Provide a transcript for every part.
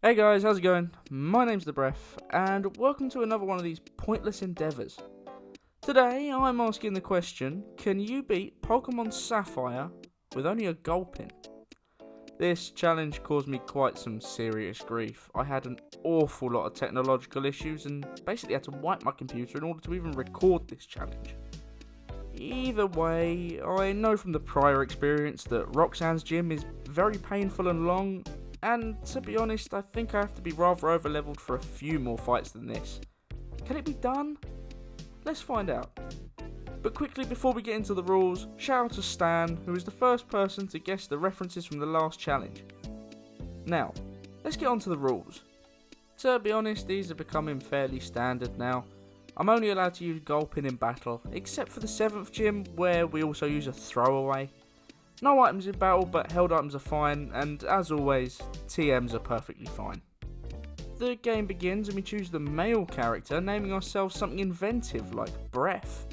Hey guys, how's it going? My name's the Breph, and welcome to another one of these pointless endeavours. Today, I'm asking the question, can you beat Pokémon Sapphire with only a Gulpin? This challenge caused me quite some serious grief. I had an awful lot of technological issues and basically had to wipe my computer in order to even record this challenge. Either way, I know from the prior experience that Roxanne's gym is very painful and long, and to be honest, I think I have to be rather over-leveled for a few more fights than this. Can it be done? Let's find out. But quickly, before we get into the rules, shout out to Stan, who is the first person to guess the references from the last challenge. Now, let's get on to the rules. To be honest, these are becoming fairly standard now. I'm only allowed to use Gulpin in battle, except for the 7th gym, where we also use a throwaway. No items in battle, but held items are fine, and as always, TMs are perfectly fine. The game begins and we choose the male character, naming ourselves something inventive like Breph.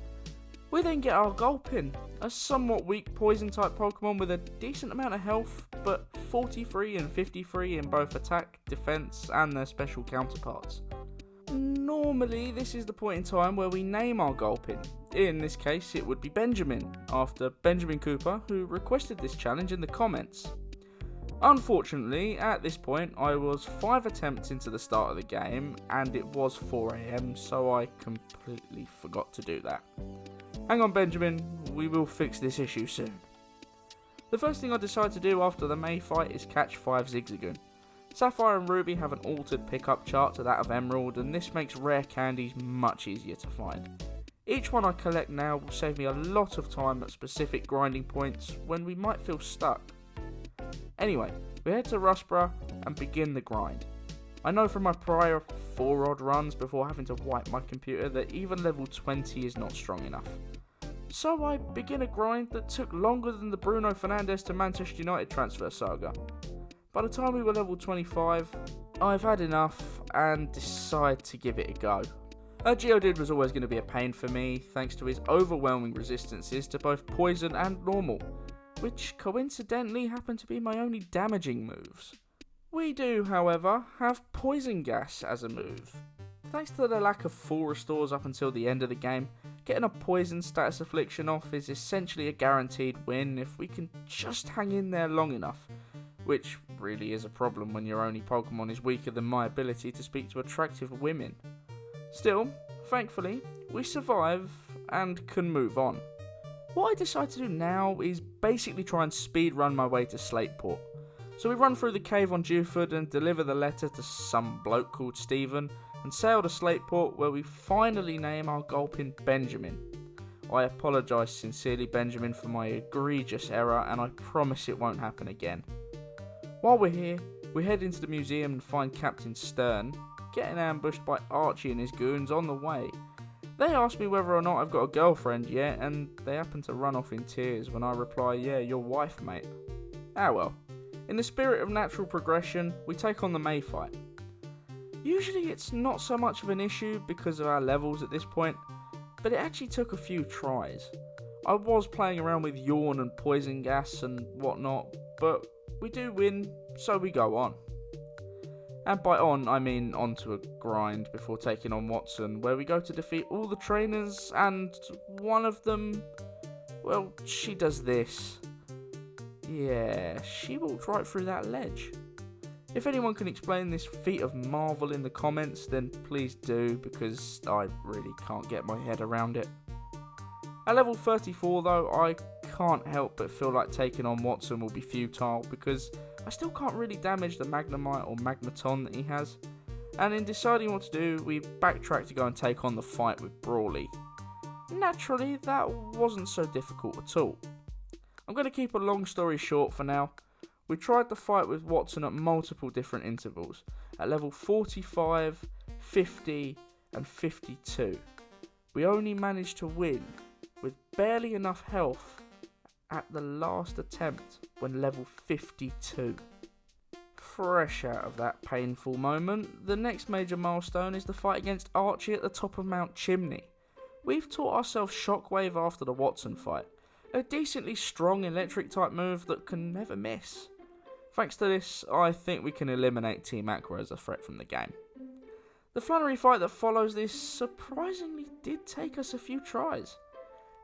We then get our Gulpin, a somewhat weak poison type Pokemon with a decent amount of health, but 43 and 53 in both attack, defense, and their special counterparts. Normally, this is the point in time where we name our Gulpin. In this case, it would be Benjamin, after Benjamin Cooper, who requested this challenge in the comments. Unfortunately, at this point, I was 5 attempts into the start of the game, and it was 4 AM, so I completely forgot to do that. Hang on, Benjamin, we will fix this issue soon. The first thing I decide to do after the May fight is catch 5 Zigzagoon. Sapphire and Ruby have an altered pickup chart to that of Emerald, and this makes rare candies much easier to find. Each one I collect now will save me a lot of time at specific grinding points when we might feel stuck. Anyway, we head to Rustborough and begin the grind. I know from my prior 4 odd runs before having to wipe my computer that even level 20 is not strong enough. So I begin a grind that took longer than the Bruno Fernandes to Manchester United transfer saga. By the time we were level 25, I've had enough and decide to give it a go. Geodude was always going to be a pain for me, thanks to his overwhelming resistances to both poison and normal, which coincidentally happen to be my only damaging moves. We do, however, have Poison Gas as a move. Thanks to the lack of full restores up until the end of the game, getting a Poison status affliction off is essentially a guaranteed win if we can just hang in there long enough, which really is a problem when your only Pokemon is weaker than my ability to speak to attractive women. Still, thankfully, we survive and can move on. What I decide to do now is basically try and speedrun my way to Slateport. So we run through the cave on Dewford and deliver the letter to some bloke called Stephen and sail to Slateport, where we finally name our Gulpin Benjamin. I apologise sincerely, Benjamin, for my egregious error, and I promise it won't happen again. While we're here, we head into the museum and find Captain Stern, getting ambushed by Archie and his goons on the way. They ask me whether or not I've got a girlfriend yet, and they happen to run off in tears when I reply, yeah, your wife, mate. Ah well. In the spirit of natural progression, we take on the May fight. Usually it's not so much of an issue because of our levels at this point, but it actually took a few tries. I was playing around with Yawn and Poison Gas and whatnot, but we do win, so we go on. And by on, I mean onto a grind before taking on Wattson, where we go to defeat all the trainers, and one of them, well, she does this. Yeah, she walked right through that ledge. If anyone can explain this feat of marvel in the comments, then please do, because I really can't get my head around it. At level 34 though, I can't help but feel like taking on Wattson will be futile, because I still can't really damage the Magnemite or Magneton that he has, and in deciding what to do, we backtrack to go and take on the fight with Brawly. Naturally, that wasn't so difficult at all. I'm going to keep a long story short for now. We tried the fight with Wattson at multiple different intervals, at level 45, 50 and 52. We only managed to win with barely enough health at the last attempt when level 52. Fresh out of that painful moment, the next major milestone is the fight against Archie at the top of Mount Chimney. We've taught ourselves Shockwave after the Wattson fight, a decently strong electric type move that can never miss. Thanks to this, I think we can eliminate Team Aqua as a threat from the game. The Flannery fight that follows this surprisingly did take us a few tries.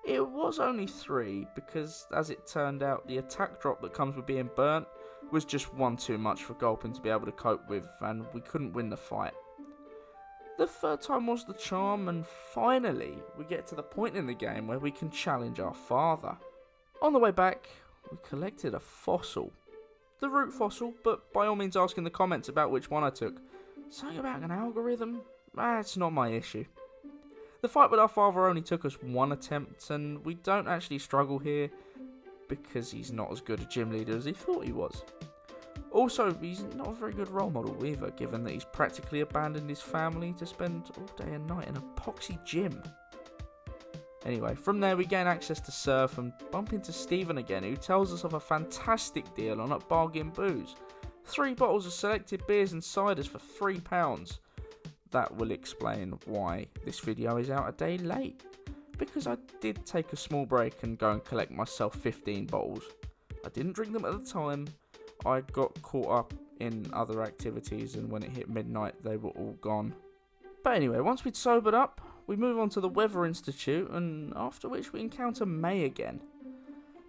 It was only 3 because, as it turned out, the attack drop that comes with being burnt was just one too much for Gulpin to be able to cope with, and we couldn't win the fight. The 3rd time was the charm, and finally we get to the point in the game where we can challenge our father. On the way back, we collected a fossil. The root fossil, but by all means ask in the comments about which one I took. Something about an algorithm? That's not my issue. The fight with our father only took us 1 attempt, and we don't actually struggle here because he's not as good a gym leader as he thought he was. Also, he's not a very good role model either, given that he's practically abandoned his family to spend all day and night in a poxy gym. Anyway, from there we gain access to Surf and bump into Stephen again, who tells us of a fantastic deal on a bargain booze. 3 bottles of selected beers and ciders for £3. That will explain why this video is out a day late, because I did take a small break and go and collect myself 15 bottles. I didn't drink them at the time, I got caught up in other activities, and when it hit midnight they were all gone. But anyway, once we'd sobered up, we move on to the Weather Institute, and after which we encounter May again.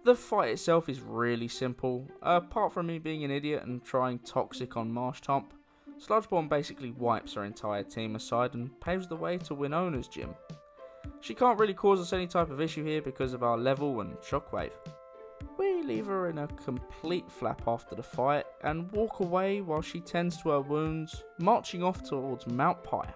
The fight itself is really simple, apart from me being an idiot and trying Toxic on Marshtomp. Sludgeborn basically wipes her entire team aside and paves the way to Winona's gym. She can't really cause us any type of issue here because of our level and Shockwave. We leave her in a complete flap after the fight and walk away while she tends to her wounds, marching off towards Mount Pyre.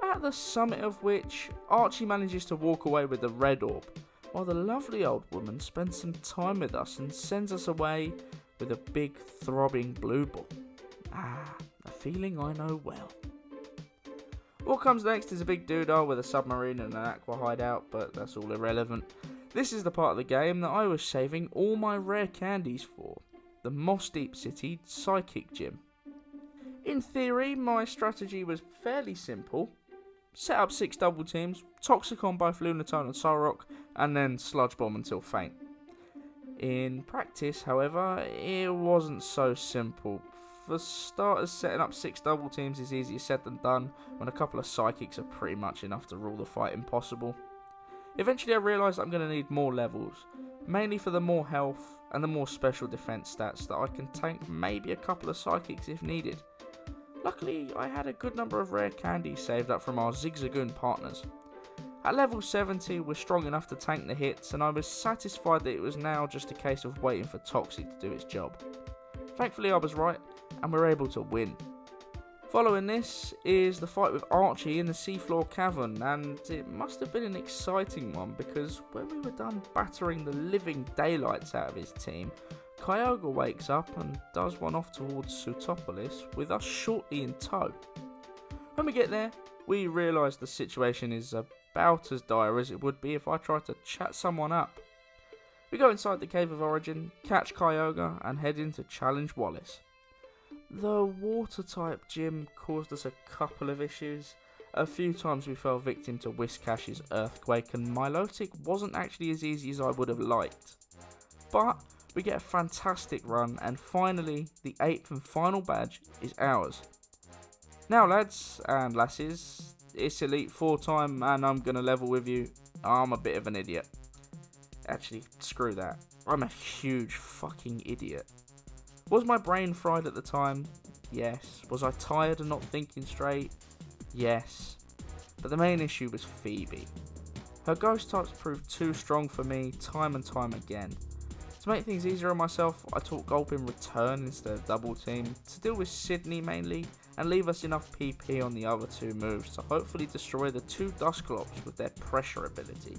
At the summit of which, Archie manages to walk away with the red orb, while the lovely old woman spends some time with us and sends us away with a big throbbing blue ball. A feeling I know well. What comes next is a big doodah with a submarine and an aqua hideout, but that's all irrelevant. This is the part of the game that I was saving all my rare candies for, the Moss Deep City Psychic Gym. In theory, my strategy was fairly simple. Set up 6 double teams, Toxic on both Lunatone and Solrock, and then Sludge Bomb until faint. In practice, however, it wasn't so simple. For starters, setting up 6 double teams is easier said than done, when a couple of Psychics are pretty much enough to rule the fight impossible. Eventually I realised I'm going to need more levels, mainly for the more health and the more special defense stats that I can tank maybe a couple of Psychics if needed. Luckily, I had a good number of rare candies saved up from our Zigzagoon partners. At level 70, we're strong enough to tank the hits, and I was satisfied that it was now just a case of waiting for Toxic to do its job. Thankfully I was right, and we're able to win. Following this is the fight with Archie in the seafloor cavern, and it must have been an exciting one because when we were done battering the living daylights out of his team, Kyogre wakes up and does one off towards Sutopolis with us shortly in tow. When we get there, we realise the situation is about as dire as it would be if I tried to chat someone up. We go inside the Cave of Origin, catch Kyogre and head in to challenge Wallace. The water-type gym caused us a couple of issues. A few times we fell victim to Whiscash's Earthquake, and Milotic wasn't actually as easy as I would have liked. But we get a fantastic run, and finally, the 8th and final badge is ours. Now lads and lasses, it's Elite 4 time and I'm gonna level with you. I'm a bit of an idiot. Actually, screw that. I'm a huge fucking idiot. Was my brain fried at the time? Yes. Was I tired and not thinking straight? Yes. But the main issue was Phoebe. Her ghost types proved too strong for me time and time again. To make things easier on myself, I taught Gulpin Return instead of Double Team, to deal with Sydney mainly, and leave us enough PP on the other 2 moves to hopefully destroy the 2 Dusclops with their pressure ability.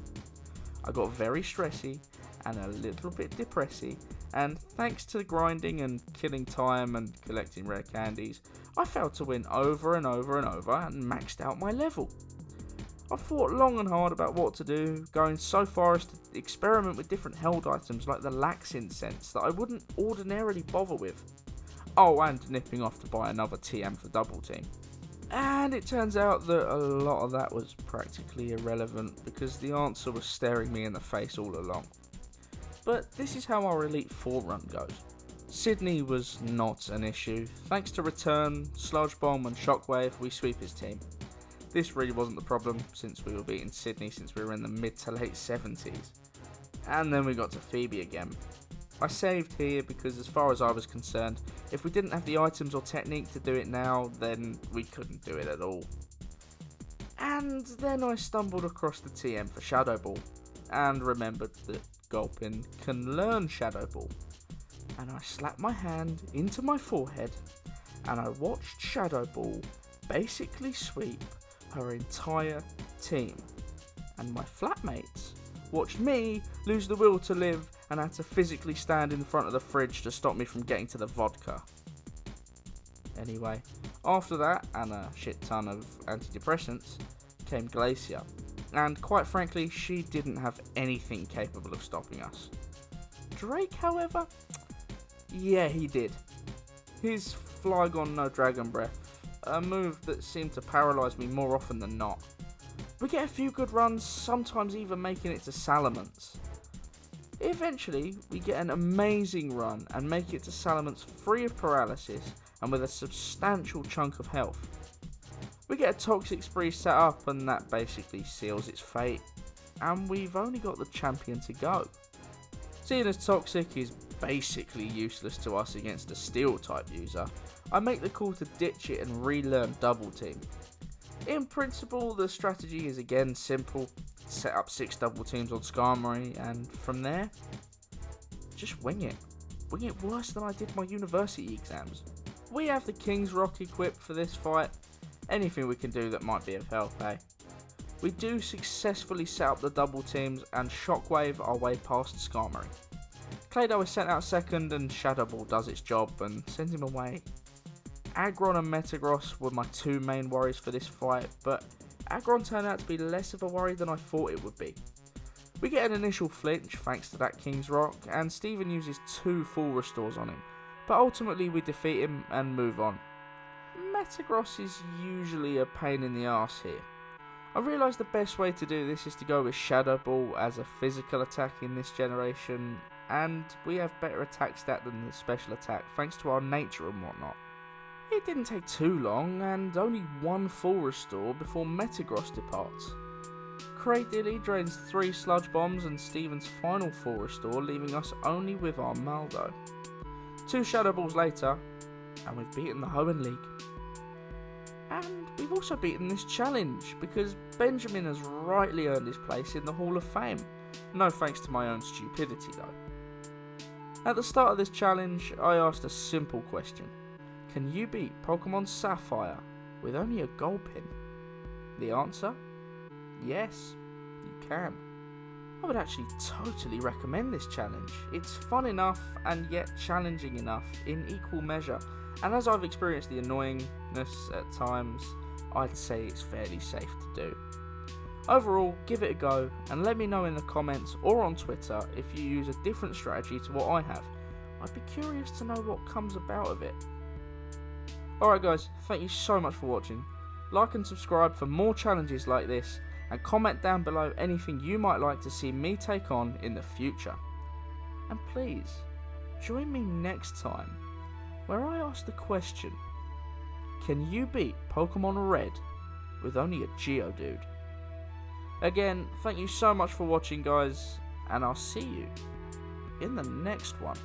I got very stressy and a little bit depressy, and thanks to grinding and killing time and collecting rare candies, I failed to win over and over and over and maxed out my level. I thought long and hard about what to do, going so far as to experiment with different held items like the Lax Incense that I wouldn't ordinarily bother with. Oh, and nipping off to buy another TM for Double Team. And it turns out that a lot of that was practically irrelevant because the answer was staring me in the face all along. But this is how our Elite 4 run goes. Sydney was not an issue. Thanks to Return, Sludge Bomb and Shockwave, we sweep his team. This really wasn't the problem since we were beating Sydney since we were in the mid to late 70s. And then we got to Phoebe again. I saved here because as far as I was concerned, if we didn't have the items or technique to do it now, then we couldn't do it at all. And then I stumbled across the TM for Shadow Ball, and remembered that Gulpin can learn Shadow Ball. And I slapped my hand into my forehead, and I watched Shadow Ball basically sweep her entire team. And my flatmates watched me lose the will to live and had to physically stand in front of the fridge to stop me from getting to the vodka. Anyway, after that, and a shit ton of antidepressants, came Glacier. And quite frankly, she didn't have anything capable of stopping us. Drake, however, yeah, he did. His Flygon no Dragon Breath, a move that seemed to paralyse me more often than not. We get a few good runs, sometimes even making it to Salamence. Eventually, we get an amazing run and make it to Salamence free of paralysis and with a substantial chunk of health. We get a Toxic Spree set up and that basically seals its fate, and we've only got the champion to go. Seeing as Toxic is basically useless to us against a Steel type user, I make the call to ditch it and relearn Double Team. In principle, the strategy is again simple: set up 6 double teams on Skarmory, and from there, just wing it. Wing it worse than I did my university exams. We have the King's Rock equipped for this fight. Anything we can do that might be of help, eh? We do successfully set up the double teams and Shockwave our way past Skarmory. Clado is sent out second and Shadow Ball does its job and sends him away. Aggron and Metagross were my 2 main worries for this fight, but Aggron turned out to be less of a worry than I thought it would be. We get an initial flinch thanks to that King's Rock, and Steven uses 2 full restores on him, but ultimately we defeat him and move on. Metagross is usually a pain in the arse here. I realise the best way to do this is to go with Shadow Ball as a physical attack in this generation, and we have better attack stat than the special attack thanks to our nature and whatnot. It didn't take too long, and only 1 full restore before Metagross departs. Cradilly drains 3 Sludge Bombs and Steven's final full restore, leaving us only with our Maldo. 2 Shadow Balls later, and we've beaten the Hoenn League. And we've also beaten this challenge, because Benjamin has rightly earned his place in the Hall of Fame. No thanks to my own stupidity though. At the start of this challenge, I asked a simple question. Can you beat Pokémon Sapphire with only a Gulpin? The answer? Yes, you can. I would actually totally recommend this challenge. It's fun enough and yet challenging enough in equal measure, and as I've experienced the annoyingness at times, I'd say it's fairly safe to do. Overall, give it a go and let me know in the comments or on Twitter if you use a different strategy to what I have. I'd be curious to know what comes about of it. Alright guys, thank you so much for watching. Like and subscribe for more challenges like this, and comment down below anything you might like to see me take on in the future. And please, join me next time, where I ask the question, can you beat Pokemon Red with only a Geodude? Again, thank you so much for watching guys, and I'll see you in the next one.